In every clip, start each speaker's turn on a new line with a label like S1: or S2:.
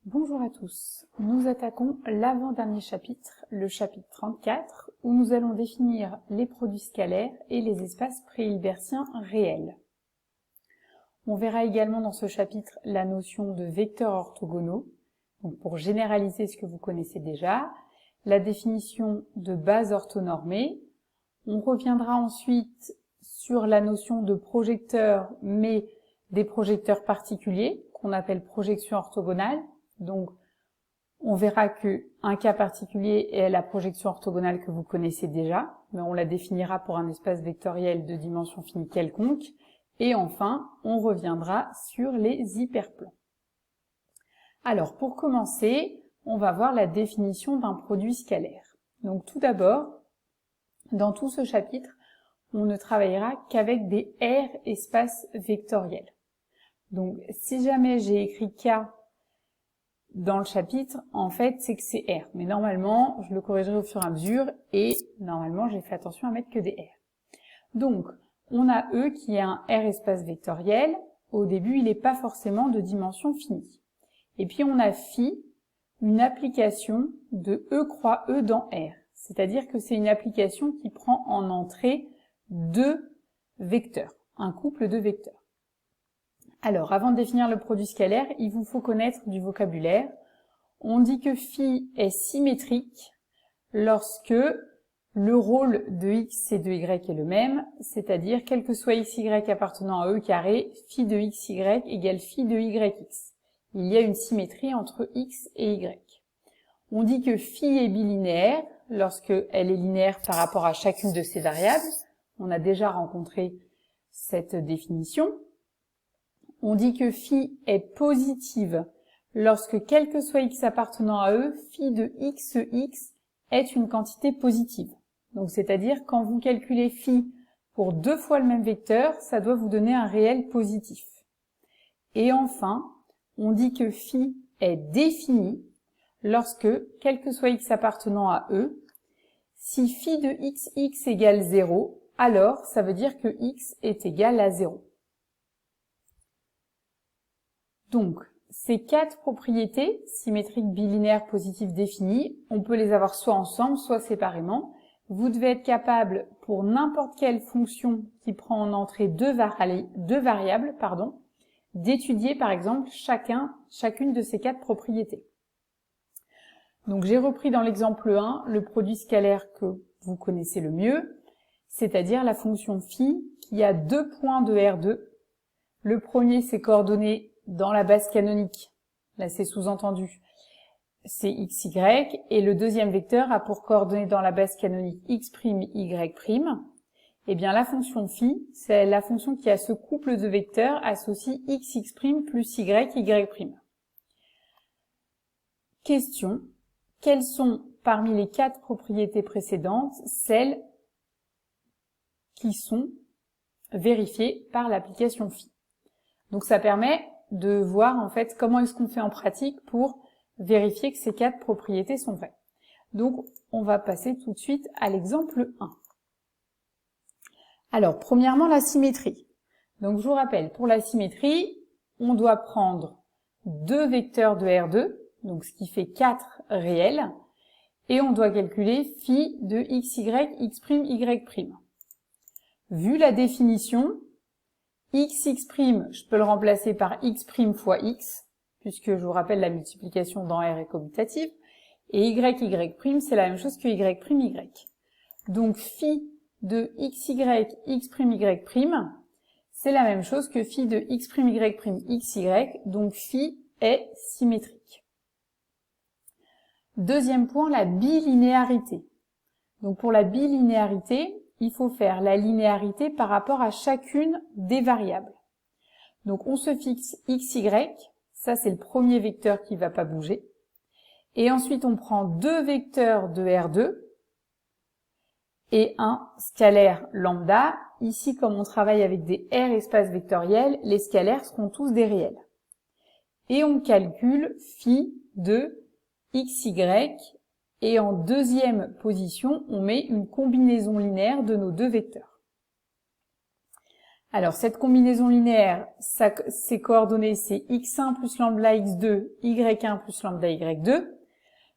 S1: Bonjour à tous, nous attaquons l'avant-dernier chapitre, le chapitre 34, où nous allons définir les produits scalaires et les espaces préhilbertiens réels. On verra également dans ce chapitre la notion de vecteurs orthogonaux, donc pour généraliser ce que vous connaissez déjà, la définition de base orthonormée. On reviendra ensuite sur la notion de projecteur, mais des projecteurs particuliers, qu'on appelle projection orthogonale. Donc, on verra qu'un cas particulier est la projection orthogonale que vous connaissez déjà, mais on la définira pour un espace vectoriel de dimension finie quelconque. Et enfin, on reviendra sur les hyperplans. Alors, pour commencer, on va voir la définition d'un produit scalaire. Donc, tout d'abord, dans tout ce chapitre, on ne travaillera qu'avec des R espaces vectoriels. Donc, si jamais j'ai écrit K dans le chapitre, en fait, c'est que c'est R. Mais normalement, je le corrigerai au fur et à mesure et normalement, j'ai fait attention à mettre que des R. Donc, on a E qui est un R espace vectoriel. Au début, il n'est pas forcément de dimension finie. Et puis, on a phi, une application de E croix E dans R. C'est-à-dire que c'est une application qui prend en entrée deux vecteurs, un couple de vecteurs. Alors, avant de définir le produit scalaire, il vous faut connaître du vocabulaire. On dit que phi est symétrique lorsque le rôle de x et de y est le même, c'est-à-dire quel que soit xy appartenant à E carré, phi de xy égale phi de yx. Il y a une symétrie entre x et y. On dit que phi est bilinéaire lorsque elle est linéaire par rapport à chacune de ces variables. On a déjà rencontré cette définition. On dit que phi est positive lorsque quel que soit x appartenant à E, phi de xx est une quantité positive. Donc c'est-à-dire quand vous calculez phi pour deux fois le même vecteur, ça doit vous donner un réel positif. Et enfin, on dit que phi est défini lorsque quel que soit x appartenant à E, si phi de xx égale 0, alors ça veut dire que x est égal à 0. Donc, ces quatre propriétés, symétriques, bilinéaires, positives, définies, on peut les avoir soit ensemble, soit séparément. Vous devez être capable, pour n'importe quelle fonction qui prend en entrée deux variables, d'étudier par exemple chacune de ces quatre propriétés. Donc j'ai repris dans l'exemple 1 le produit scalaire que vous connaissez le mieux, c'est-à-dire la fonction phi qui a deux points de R2. Le premier, c'est coordonné dans la base canonique, là c'est sous-entendu, c'est xy, et le deuxième vecteur a pour coordonnées dans la base canonique x', y'. Eh bien la fonction phi, c'est la fonction qui a ce couple de vecteurs associe xx' plus y'. Question, quelles sont parmi les quatre propriétés précédentes celles qui sont vérifiées par l'application phi? Donc ça permet de voir en fait comment est-ce qu'on fait en pratique pour vérifier que ces quatre propriétés sont vraies. Donc on va passer tout de suite à l'exemple 1. Alors premièrement la symétrie. Donc je vous rappelle, pour la symétrie, on doit prendre deux vecteurs de R2, donc ce qui fait 4 réels, et on doit calculer phi de xy, x', y'. Vu la définition, xx', je peux le remplacer par x' fois x, puisque je vous rappelle la multiplication dans R est commutative, et y', c'est la même chose que y'. Donc phi de xy, x', y', c'est la même chose que phi de x', y', xy, donc phi est symétrique. Deuxième point, la bilinéarité. Donc pour la bilinéarité, il faut faire la linéarité par rapport à chacune des variables. Donc on se fixe xy, ça c'est le premier vecteur qui ne va pas bouger. Et ensuite on prend deux vecteurs de R2 et un scalaire lambda. Ici, comme on travaille avec des R espaces vectoriels, les scalaires seront tous des réels. Et on calcule phi de xy. Et en deuxième position, on met une combinaison linéaire de nos deux vecteurs. Alors, cette combinaison linéaire, ses coordonnées, c'est x1 plus lambda x2, y1 plus lambda y2.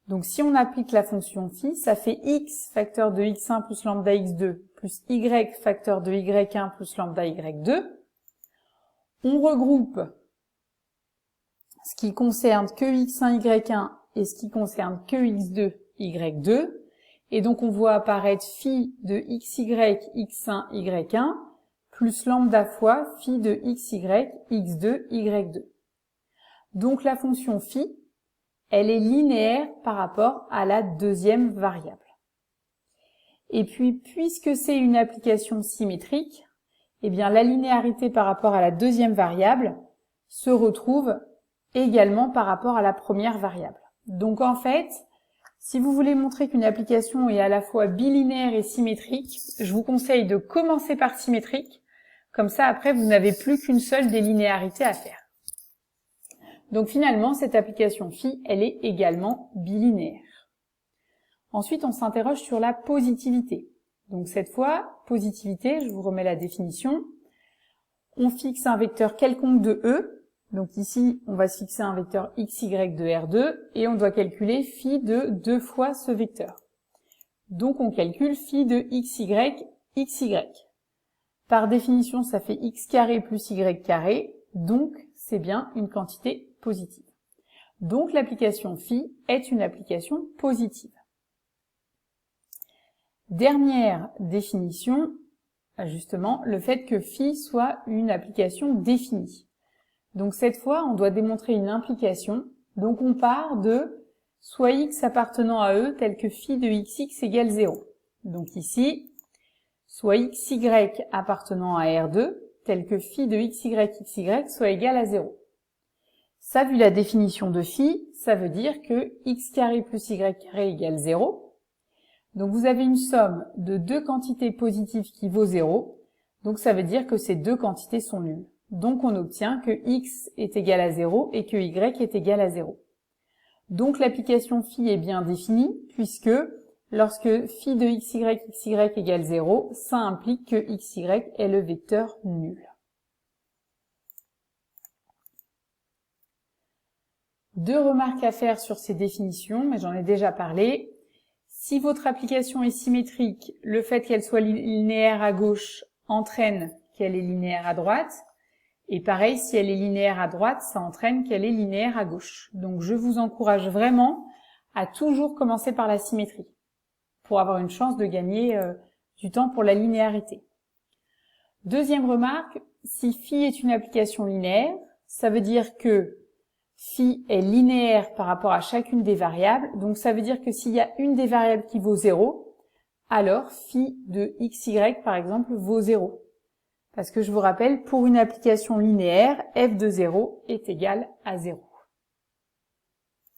S1: Donc, si on applique la fonction phi, ça fait x facteur de x1 plus lambda x2 plus y facteur de y1 plus lambda y2. On regroupe ce qui concerne que x1, y1 et ce qui concerne que x2, y2. Et donc, on voit apparaître phi de xy, x1, y1 plus lambda fois phi de xy, x2, y2. Donc, la fonction phi, elle est linéaire par rapport à la deuxième variable. Et puis, puisque c'est une application symétrique, eh bien, la linéarité par rapport à la deuxième variable se retrouve également par rapport à la première variable. Donc, en fait, si vous voulez montrer qu'une application est à la fois bilinéaire et symétrique, je vous conseille de commencer par symétrique. Comme ça, après, vous n'avez plus qu'une seule des linéarités à faire. Donc, finalement, cette application phi, elle est également bilinéaire. Ensuite, on s'interroge sur la positivité. Donc, cette fois, positivité, je vous remets la définition. On fixe un vecteur quelconque de E. Donc ici, on va se fixer un vecteur xy de R2 et on doit calculer phi de 2 fois ce vecteur. Donc on calcule phi de xy. Par définition, ça fait x carré plus y carré, donc c'est bien une quantité positive. Donc l'application phi est une application positive. Dernière définition, justement, le fait que phi soit une application définie. Donc cette fois, on doit démontrer une implication. Donc on part de soit x appartenant à E tel que phi de xx égale 0. Donc ici, soit xy appartenant à R2 tel que phi de xy soit égal à 0. Ça, vu la définition de phi, ça veut dire que x carré plus y carré égale 0. Donc vous avez une somme de deux quantités positives qui vaut 0. Donc ça veut dire que ces deux quantités sont nulles. Donc on obtient que x est égal à 0 et que y est égal à 0. Donc l'application phi est bien définie puisque lorsque phi de xy égale 0, ça implique que xy est le vecteur nul. Deux remarques à faire sur ces définitions, mais j'en ai déjà parlé. Si votre application est symétrique, le fait qu'elle soit linéaire à gauche entraîne qu'elle est linéaire à droite. Et pareil, si elle est linéaire à droite, ça entraîne qu'elle est linéaire à gauche. Donc je vous encourage vraiment à toujours commencer par la symétrie pour avoir une chance de gagner du temps pour la linéarité. Deuxième remarque, si phi est une application linéaire, ça veut dire que phi est linéaire par rapport à chacune des variables. Donc ça veut dire que s'il y a une des variables qui vaut 0, alors phi de xy par exemple vaut 0. Parce que je vous rappelle, pour une application linéaire, f de 0 est égal à 0.